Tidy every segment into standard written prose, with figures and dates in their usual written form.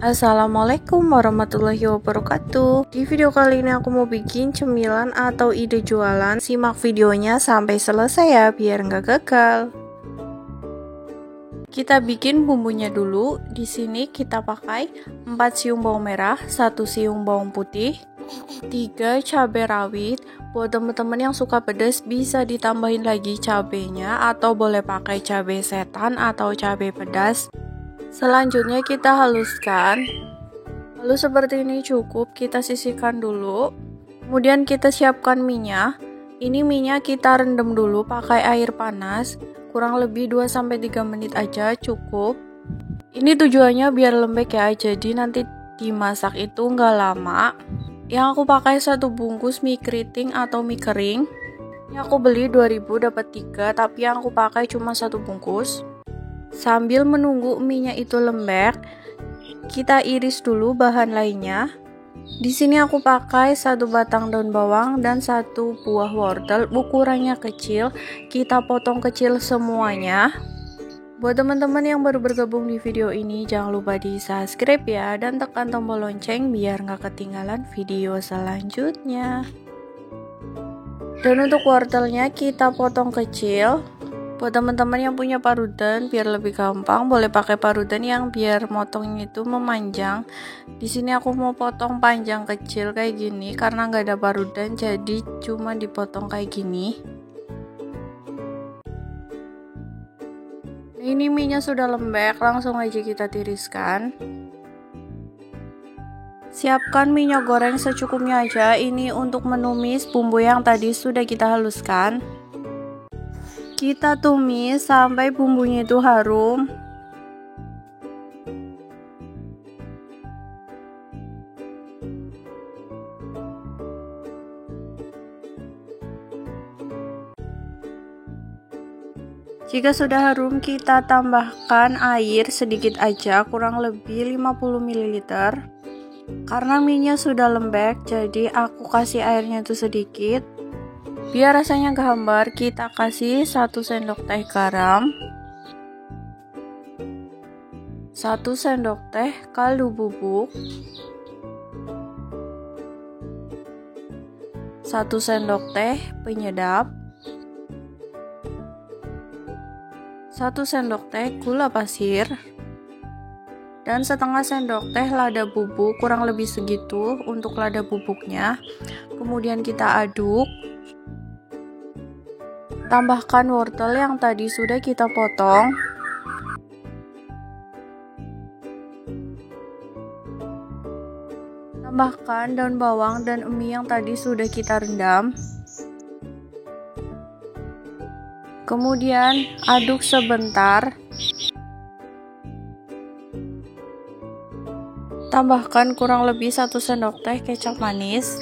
Assalamualaikum warahmatullahi wabarakatuh. Di video kali ini aku mau bikin cemilan atau ide jualan. Simak videonya sampai selesai ya biar nggak gagal. Kita bikin bumbunya dulu. Di sini kita pakai 4 siung bawang merah, 1 siung bawang putih, 3 cabai rawit. Buat teman-teman yang suka pedas bisa ditambahin lagi cabenya atau boleh pakai cabai setan atau cabai pedas. Selanjutnya kita haluskan. Lalu seperti ini cukup, kita sisihkan dulu. Kemudian kita siapkan minyak. Ini minyak kita rendam dulu pakai air panas. Kurang lebih 2-3 menit aja cukup. Ini tujuannya biar lembek ya, jadi nanti dimasak itu nggak lama. Yang aku pakai 1 bungkus mie keriting atau mie kering. Ini aku beli 2000 dapat 3, tapi yang aku pakai cuma 1 bungkus. Sambil menunggu mie-nya itu lembek, kita iris dulu bahan lainnya. Di sini aku pakai 1 batang daun bawang dan 1 buah wortel, ukurannya kecil. Kita potong kecil semuanya. Buat teman-teman yang baru bergabung di video ini, jangan lupa di subscribe ya, dan tekan tombol lonceng biar nggak ketinggalan video selanjutnya. Dan untuk wortelnya kita potong kecil. Buat teman-teman yang punya parudan biar lebih gampang, boleh pakai parudan yang biar motongnya itu memanjang. Di sini aku mau potong panjang kecil kayak gini karena nggak ada parudan, jadi cuma dipotong kayak gini. Nah, ini mie-nya sudah lembek, langsung aja kita tiriskan. Siapkan minyak goreng secukupnya aja. Ini untuk menumis bumbu yang tadi sudah kita haluskan. Kita tumis sampai bumbunya itu harum. Jika sudah harum, kita tambahkan air sedikit aja, kurang lebih 50 ml. Karena minyak sudah lembek, jadi aku kasih airnya itu sedikit. Biar rasanya gambar, kita kasih 1 sendok teh garam, 1 sendok teh kaldu bubuk, 1 sendok teh penyedap, 1 sendok teh gula pasir, dan setengah sendok teh lada bubuk, kurang lebih segitu untuk lada bubuknya. Kemudian kita aduk. Tambahkan wortel yang tadi sudah kita potong. Tambahkan daun bawang dan mie yang tadi sudah kita rendam. Kemudian aduk sebentar. Tambahkan kurang lebih 1 sendok teh kecap manis.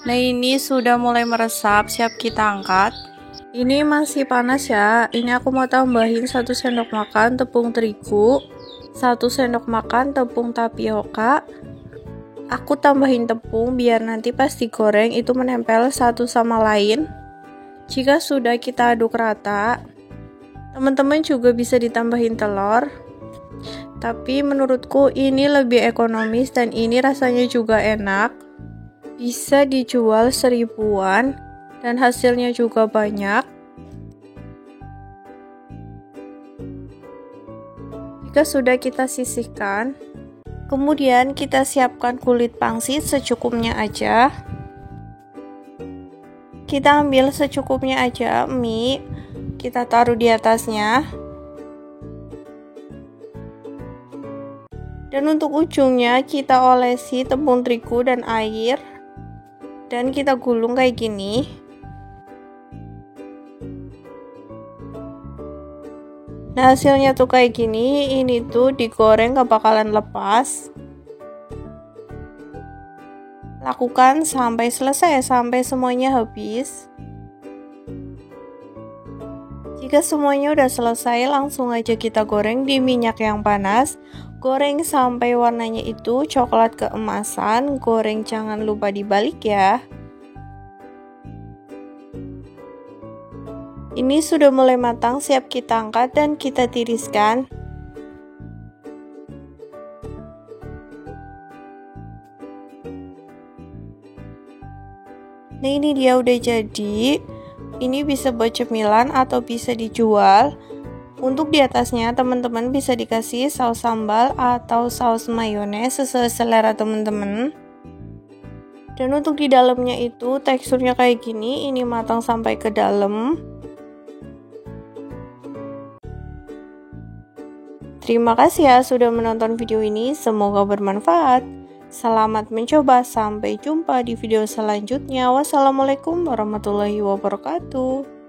Nah, ini sudah mulai meresap, siap kita angkat. Ini masih panas ya. Ini aku mau tambahin 1 sendok makan tepung terigu, 1 sendok makan tepung tapioka. Aku tambahin tepung biar nanti pas digoreng itu menempel satu sama lain. Jika sudah kita aduk rata, teman-teman juga bisa ditambahin telur. Tapi menurutku ini lebih ekonomis dan ini rasanya juga enak. Bisa dijual 1000-an dan hasilnya juga banyak. Jika sudah kita sisihkan, kemudian kita siapkan kulit pangsit secukupnya aja. Kita ambil secukupnya aja mie, kita taruh di atasnya. Dan untuk ujungnya kita olesi tepung terigu dan air. Dan kita gulung kayak gini. Nah, hasilnya tuh kayak gini. Ini tuh digoreng gak bakalan lepas. Lakukan sampai selesai, sampai semuanya habis. Jika semuanya udah selesai, langsung aja kita goreng di minyak yang panas. Goreng sampai warnanya itu coklat keemasan. Goreng jangan lupa dibalik ya. Ini sudah mulai matang, siap kita angkat dan kita tiriskan. Nah, ini dia udah jadi. Ini bisa buat cemilan atau bisa dijual. Untuk di atasnya teman-teman bisa dikasih saus sambal atau saus mayones sesuai selera teman-teman. Dan untuk di dalamnya itu teksturnya kayak gini, ini matang sampai ke dalam. Terima kasih ya sudah menonton video ini, semoga bermanfaat. Selamat mencoba, sampai jumpa di video selanjutnya. Wassalamualaikum warahmatullahi wabarakatuh.